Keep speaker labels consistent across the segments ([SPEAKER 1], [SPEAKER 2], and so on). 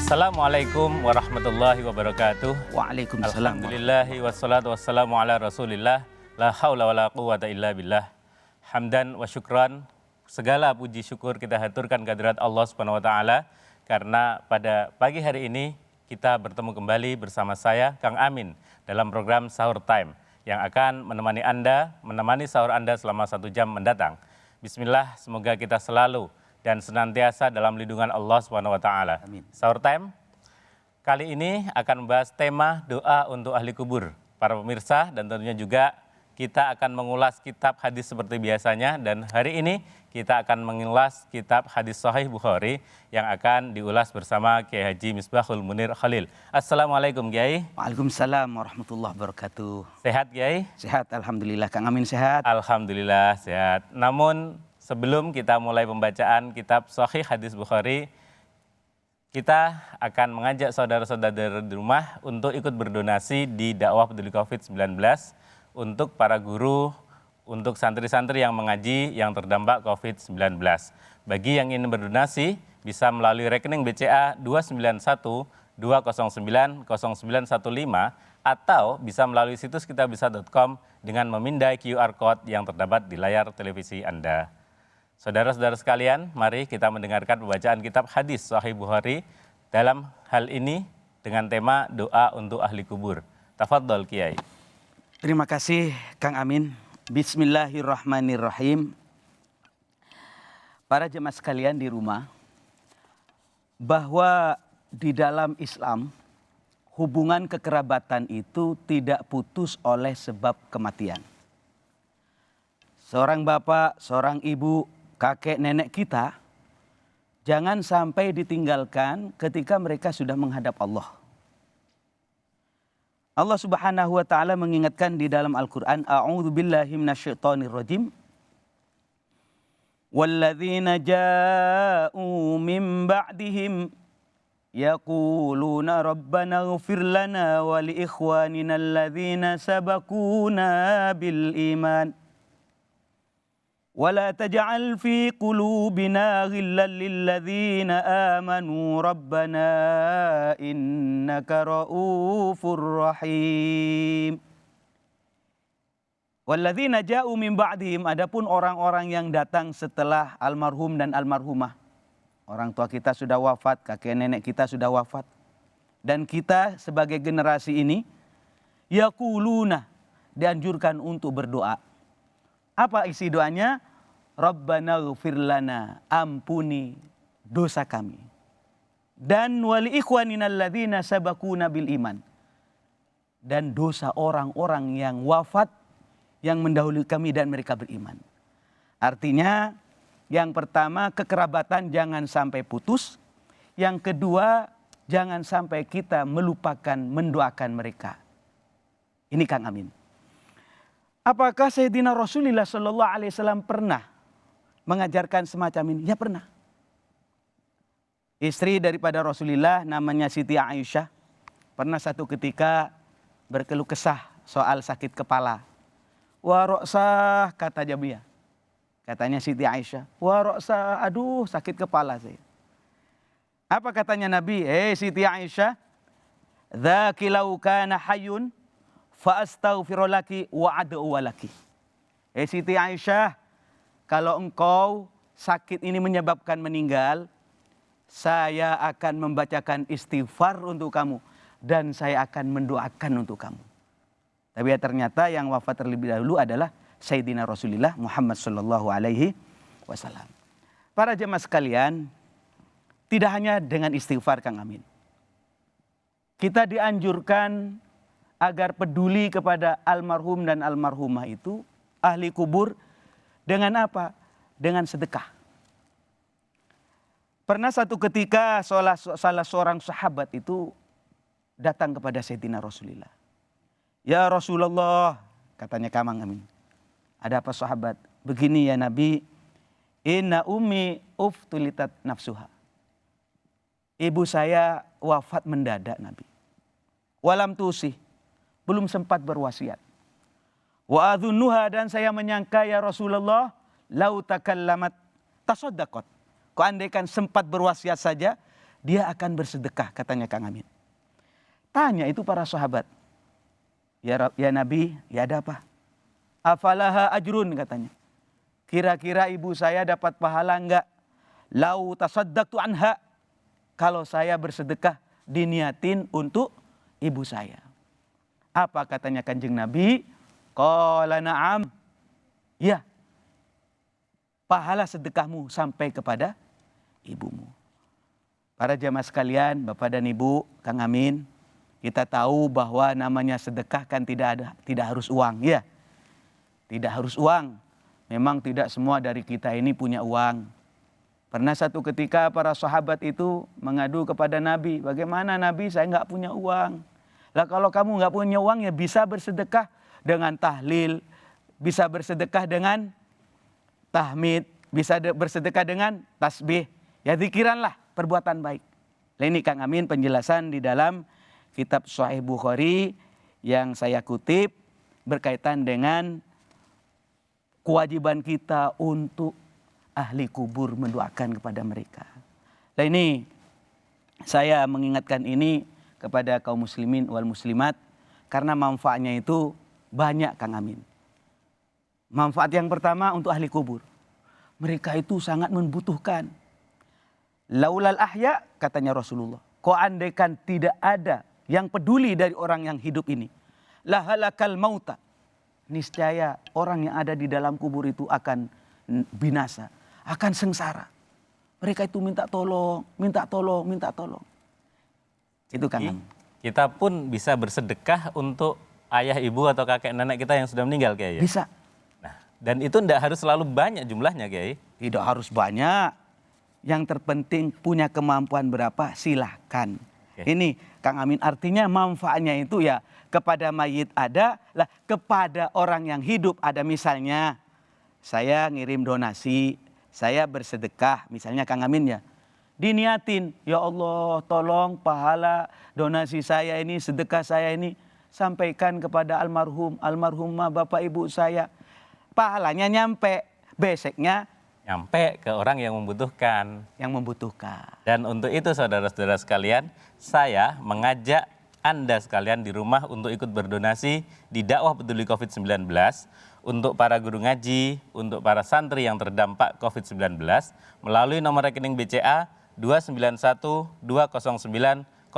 [SPEAKER 1] Assalamualaikum warahmatullahi wabarakatuh.
[SPEAKER 2] Waalaikumsalam.
[SPEAKER 1] Alhamdulillahi wassalatu wassalamu ala rasulillah. La hawla wa la quwata illa billah. Hamdan wa syukran. Segala puji syukur kita haturkan kehadirat Allah Subhanahu wa taala karena pada pagi hari ini kita bertemu kembali bersama saya Kang Amin dalam program Sahur Time yang akan menemani sahur Anda selama 1 jam mendatang. Bismillah, semoga kita selalu dan senantiasa dalam lindungan Allah Subhanahu wa taala. Sahur Time kali ini akan membahas tema doa untuk ahli kubur. Para pemirsa, dan tentunya juga kita akan mengulas kitab hadis seperti biasanya, dan hari ini kita akan mengulas kitab hadis Sahih Bukhari yang akan diulas bersama Kiai Haji Misbahul Munir Khalil. Assalamualaikum Kiai.
[SPEAKER 2] Waalaikumsalam warahmatullahi wabarakatuh.
[SPEAKER 1] Sehat Kiai?
[SPEAKER 2] Sehat, alhamdulillah. Kang Amin sehat?
[SPEAKER 1] Alhamdulillah sehat. Namun sebelum kita mulai pembacaan kitab Sahih Hadis Bukhari, kita akan mengajak saudara-saudara di rumah untuk ikut berdonasi di dakwah peduli COVID-19 untuk para guru, untuk santri-santri yang mengaji yang terdampak COVID-19. Bagi yang ingin berdonasi, bisa melalui rekening BCA 291-209-0915 atau bisa melalui situs kitabisa.com dengan memindai QR Code yang terdapat di layar televisi Anda. Saudara-saudara sekalian, mari kita mendengarkan pembacaan kitab hadis Sahih Bukhari dalam hal ini dengan tema doa untuk ahli kubur. Tafadhol Kiai.
[SPEAKER 2] Terima kasih Kang Amin. Bismillahirrahmanirrahim. Para jemaah sekalian di rumah, bahwa di dalam Islam hubungan kekerabatan itu tidak putus oleh sebab kematian. Seorang bapak, seorang ibu, kakek nenek kita jangan sampai ditinggalkan ketika mereka sudah menghadap Allah. Allah Subhanahu wa taala mengingatkan di dalam Al-Qur'an, A'udzu billahi minasyaitonir rajim. Walladzina ja'u min ba'dihim yaquluna rabbana ighfir lana wa li ikhwanina alladzina sabaquna bil iman. ولا تجعل في قلوبنا غلا للذين آمنوا ربنا إنك رؤوف رحيم. والذين جاءوا من بعدهم, adapun orang-orang yang datang setelah almarhum dan almarhumah. Orang tua kita sudah wafat, kakek nenek kita sudah wafat. Dan kita sebagai generasi ini yaquluna, dianjurkan untuk berdoa. Apa isi doanya? Rabbana ighfir lana, ampuni dosa kami. Dan wali ikhwanina alladzina sabaquna bil iman. Dan dosa orang-orang yang wafat yang mendahului kami dan mereka beriman. Artinya yang pertama, kekerabatan jangan sampai putus. Yang kedua, jangan sampai kita melupakan mendoakan mereka. Ini Kang Amin. Apakah Sayyidina Rasulullah Sallallahu Alaihi Wasallam pernah mengajarkan semacam ini? Ya pernah. Istri daripada Rasulullah namanya Siti Aisyah pernah satu ketika berkeluh kesah soal sakit kepala. Wa roksah, kata Jabiyah. Katanya Siti Aisyah, wa roksah, aduh sakit kepala saya. Apa katanya Nabi? Siti Aisyah, dzaki law kana hayyun fa astaghfirulaki wa ad'u laki. Siti Aisyah, kalau engkau sakit ini menyebabkan meninggal, saya akan membacakan istighfar untuk kamu dan saya akan mendoakan untuk kamu. Tapi ternyata yang wafat terlebih dahulu adalah Sayyidina Rasulullah Muhammad sallallahu alaihi wasallam. Para jemaah sekalian, tidak hanya dengan istighfar Kang Amin. Kita dianjurkan agar peduli kepada almarhum dan almarhumah itu, ahli kubur, dengan apa? Dengan sedekah. Pernah satu ketika salah seorang sahabat itu datang kepada Sayyidina Rasulullah. Ya Rasulullah, katanya Kang Amin. Ada apa sahabat? Begini ya Nabi, inna ummi uftulitat nafsuha. Ibu saya wafat mendadak Nabi. Walam tusih, belum sempat berwasiat. Wa adzunuha, dan saya menyangka ya Rasulullah, lau takallamat tasaddaqat. Kau andaikan sempat berwasiat saja, dia akan bersedekah, katanya Kang Amin. Tanya itu para sahabat, ya Nabi, ya ada apa? Afalaha ajrun, katanya. Kira-kira ibu saya dapat pahala enggak? Lau tasaddaqtu anha, kalau saya bersedekah diniatin untuk ibu saya. Apa katanya Kanjeng Nabi? Qala na'am. Ya, pahala sedekahmu sampai kepada ibumu. Para jamaah sekalian, Bapak dan Ibu, Kang Amin, kita tahu bahwa namanya sedekah kan tidak harus uang, ya. Tidak harus uang. Memang tidak semua dari kita ini punya uang. Pernah satu ketika para sahabat itu mengadu kepada Nabi, bagaimana Nabi, saya nggak punya uang. Lah kalau kamu nggak punya uang ya bisa bersedekah dengan tahlil, bisa bersedekah dengan tahmid, bisa bersedekah dengan tasbih. Ya zikiranlah perbuatan baik. Nah ini Kang Amin penjelasan di dalam kitab Sahih Bukhari yang saya kutip berkaitan dengan kewajiban kita untuk ahli kubur mendoakan kepada mereka. Nah ini saya mengingatkan ini kepada kaum muslimin wal muslimat karena manfaatnya itu banyak Kang Amin. Manfaat yang pertama untuk ahli kubur. Mereka itu sangat membutuhkan. Laulal ahya, katanya Rasulullah. Kau andaikan tidak ada yang peduli dari orang yang hidup ini. Lahalakal mauta. Niscaya orang yang ada di dalam kubur itu akan binasa. Akan sengsara. Mereka itu minta tolong, minta tolong, minta tolong. Itu Kang Amin.
[SPEAKER 1] Kita pun bisa bersedekah untuk ayah, ibu, atau kakek nenek kita yang sudah meninggal, Kiai.
[SPEAKER 2] Bisa.
[SPEAKER 1] Nah, dan itu tidak harus selalu banyak jumlahnya, Kiai.
[SPEAKER 2] Tidak harus banyak. Yang terpenting punya kemampuan berapa, silahkan. Oke. Ini Kang Amin, artinya manfaatnya itu ya kepada mayit ada, lah kepada orang yang hidup ada. Misalnya saya ngirim donasi, saya bersedekah, misalnya Kang Amin ya. Diniatin, ya Allah tolong pahala donasi saya ini, sedekah saya ini sampaikan kepada almarhumah bapak ibu saya. Pahalanya nyampe, beseknya
[SPEAKER 1] nyampe ke orang yang membutuhkan.
[SPEAKER 2] Yang membutuhkan.
[SPEAKER 1] Dan untuk itu saudara-saudara sekalian, saya mengajak Anda sekalian di rumah untuk ikut berdonasi di dakwah peduli COVID-19 untuk para guru ngaji, untuk para santri yang terdampak COVID-19 melalui nomor rekening BCA 29120900915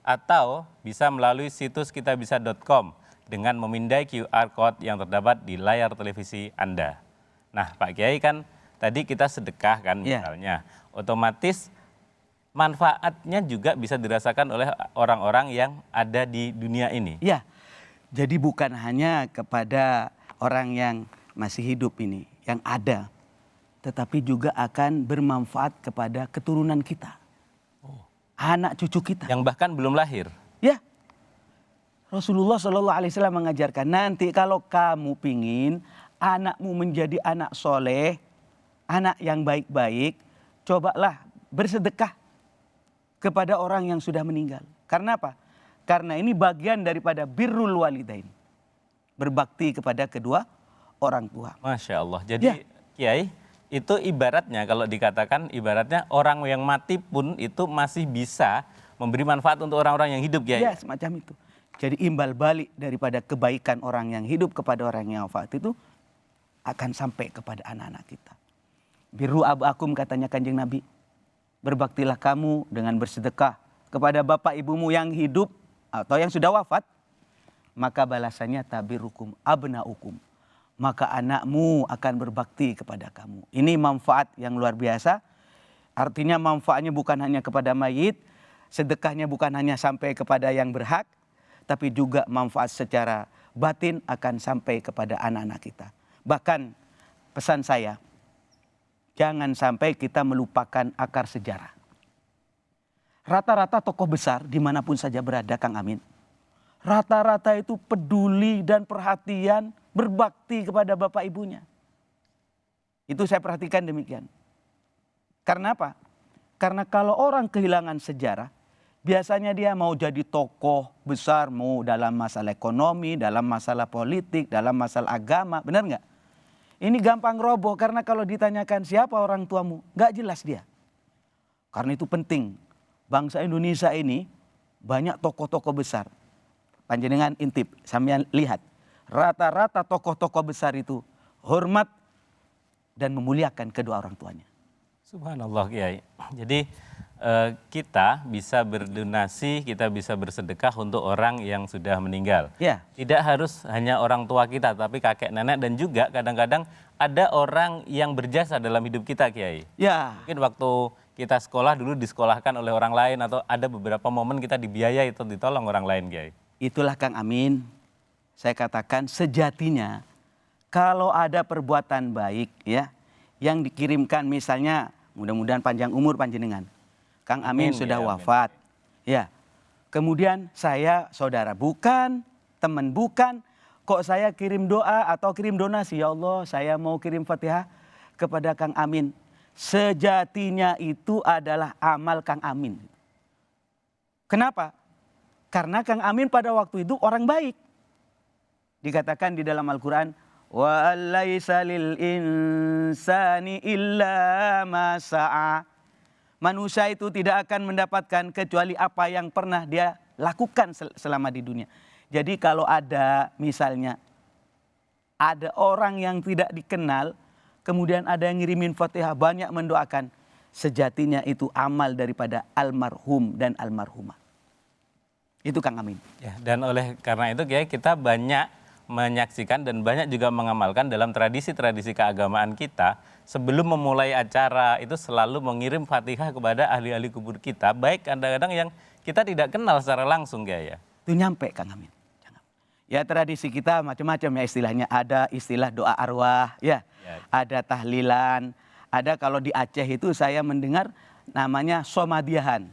[SPEAKER 1] atau bisa melalui situs kitabisa.com dengan memindai QR Code yang terdapat di layar televisi Anda. Nah Pak Kiai, kan tadi kita sedekah kan misalnya, otomatis manfaatnya juga bisa dirasakan oleh orang-orang yang ada di dunia ini.
[SPEAKER 2] Ya, jadi bukan hanya kepada orang yang masih hidup ini, yang ada, tetapi juga akan bermanfaat kepada keturunan kita. Anak cucu kita.
[SPEAKER 1] Yang bahkan belum lahir.
[SPEAKER 2] Ya, Rasulullah SAW mengajarkan, nanti kalau kamu pingin anakmu menjadi anak soleh, anak yang baik-baik, cobalah bersedekah kepada orang yang sudah meninggal. Karena apa? Karena ini bagian daripada birrul walidain. Berbakti kepada kedua orang tua.
[SPEAKER 1] Masya Allah. Jadi Kiai, itu ibaratnya kalau dikatakan ibaratnya orang yang mati pun itu masih bisa memberi manfaat untuk orang-orang yang hidup, Kiai.
[SPEAKER 2] Ya, semacam itu. Jadi imbal balik daripada kebaikan orang yang hidup kepada orang yang wafat itu akan sampai kepada anak-anak kita. Birru abakum, katanya Kanjeng Nabi. Berbaktilah kamu dengan bersedekah kepada bapak ibumu yang hidup atau yang sudah wafat. Maka balasannya tabirukum abnaukum. Maka anakmu akan berbakti kepada kamu. Ini manfaat yang luar biasa. Artinya manfaatnya bukan hanya kepada mayit. Sedekahnya bukan hanya sampai kepada yang berhak. Tapi juga manfaat secara batin akan sampai kepada anak-anak kita. Bahkan pesan saya, jangan sampai kita melupakan akar sejarah. Rata-rata tokoh besar dimanapun saja berada, Kang Amin, rata-rata itu peduli dan perhatian berbakti kepada bapak ibunya. Itu saya perhatikan demikian. Karena apa? Karena kalau orang kehilangan sejarah, biasanya dia mau jadi tokoh besar, mau dalam masalah ekonomi, dalam masalah politik, dalam masalah agama, benar nggak? Ini gampang roboh karena kalau ditanyakan siapa orang tuamu, nggak jelas dia. Karena itu penting. Bangsa Indonesia ini banyak tokoh-tokoh besar. Panjenengan intip, sampean lihat. Rata-rata tokoh-tokoh besar itu hormat dan memuliakan kedua orang tuanya.
[SPEAKER 1] Subhanallah Kiai. Jadi kita bisa berdonasi, kita bisa bersedekah untuk orang yang sudah meninggal.
[SPEAKER 2] Ya.
[SPEAKER 1] Tidak harus hanya orang tua kita, tapi kakek nenek dan juga kadang-kadang ada orang yang berjasa dalam hidup kita, Kiai.
[SPEAKER 2] Ya.
[SPEAKER 1] Mungkin waktu kita sekolah dulu disekolahkan oleh orang lain atau ada beberapa momen kita dibiayai atau ditolong orang lain, Kiai.
[SPEAKER 2] Itulah Kang Amin. Saya katakan sejatinya kalau ada perbuatan baik ya yang dikirimkan misalnya mudah-mudahan panjang umur panjenengan. Kang Amin sudah wafat. Ya. Kemudian saya saudara bukan, teman bukan, kok saya kirim doa atau kirim donasi, ya Allah, saya mau kirim Fatihah kepada Kang Amin. Sejatinya itu adalah amal Kang Amin. Kenapa? Karena Kang Amin pada waktu itu orang baik. Dikatakan di dalam Al-Qur'an, wa laisa lil insani illa ma sa'a. Manusia itu tidak akan mendapatkan kecuali apa yang pernah dia lakukan selama di dunia. Jadi kalau ada misalnya ada orang yang tidak dikenal, kemudian ada yang ngirimin Fatihah banyak mendoakan, sejatinya itu amal daripada almarhum dan almarhumah. Itu Kang Amin.
[SPEAKER 1] Ya, dan oleh karena itu Kiai, kita banyak menyaksikan dan banyak juga mengamalkan dalam tradisi-tradisi keagamaan kita. Sebelum memulai acara itu selalu mengirim Fatihah kepada ahli-ahli kubur kita, baik kadang-kadang yang kita tidak kenal secara langsung, Kiai ya.
[SPEAKER 2] Itu nyampe Kang Amin. Ya tradisi kita macam-macam ya istilahnya. Ada istilah doa arwah, ya. Ada tahlilan. Ada kalau di Aceh itu saya mendengar namanya somadiahan.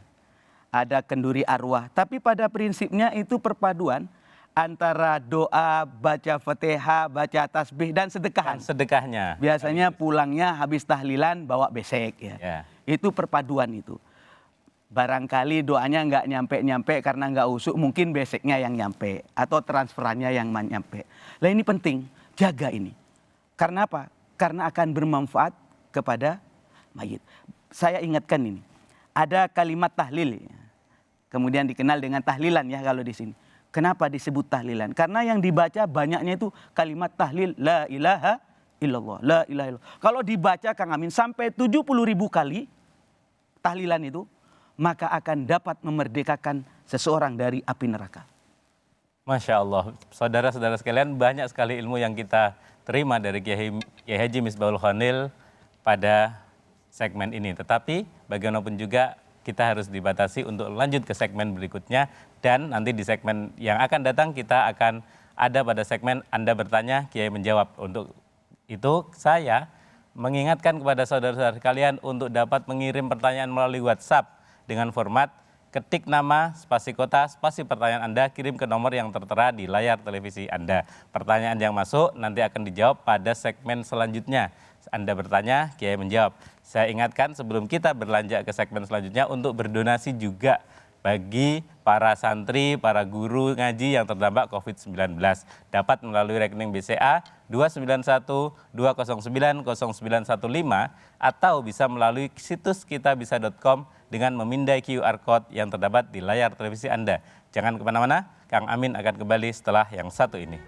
[SPEAKER 2] Ada kenduri arwah. Tapi pada prinsipnya itu perpaduan antara doa, baca Fatihah, baca tasbih dan sedekahan.
[SPEAKER 1] Sedekahnya.
[SPEAKER 2] Biasanya pulangnya habis tahlilan bawa besek ya. Itu perpaduan itu. Barangkali doanya nggak nyampe-nyampe karena nggak usuk, mungkin beseknya yang nyampe atau transferannya yang nyampe. Lah ini penting, jaga ini. Karena apa? Karena akan bermanfaat kepada mayit. Saya ingatkan ini, ada kalimat tahlil, kemudian dikenal dengan tahlilan ya kalau di sini. Kenapa disebut tahlilan? Karena yang dibaca banyaknya itu kalimat tahlil la ilaha illallah, la ilaha illallah. Kalau dibaca Kang Amin sampai 70.000 kali tahlilan itu, maka akan dapat memerdekakan seseorang dari api neraka.
[SPEAKER 1] Masya Allah, saudara-saudara sekalian, banyak sekali ilmu yang kita terima dari Kiai Haji Misbahul Khanil pada segmen ini. Tetapi bagaimanapun juga kita harus dibatasi untuk lanjut ke segmen berikutnya, dan nanti di segmen yang akan datang kita akan ada pada segmen Anda bertanya, Kiai menjawab. Untuk itu saya mengingatkan kepada saudara-saudara sekalian untuk dapat mengirim pertanyaan melalui WhatsApp dengan format ketik nama, spasi kota, spasi pertanyaan Anda, kirim ke nomor yang tertera di layar televisi Anda. Pertanyaan yang masuk nanti akan dijawab pada segmen selanjutnya. Anda bertanya, Kiai menjawab. Saya ingatkan sebelum kita berlanjut ke segmen selanjutnya untuk berdonasi juga bagi para santri, para guru ngaji yang terdampak COVID-19. Dapat melalui rekening BCA 291-209-0915 atau bisa melalui situs kitabisa.com dengan memindai QR Code yang terdapat di layar televisi Anda. Jangan kemana-mana, Kang Amin akan kembali setelah yang satu ini.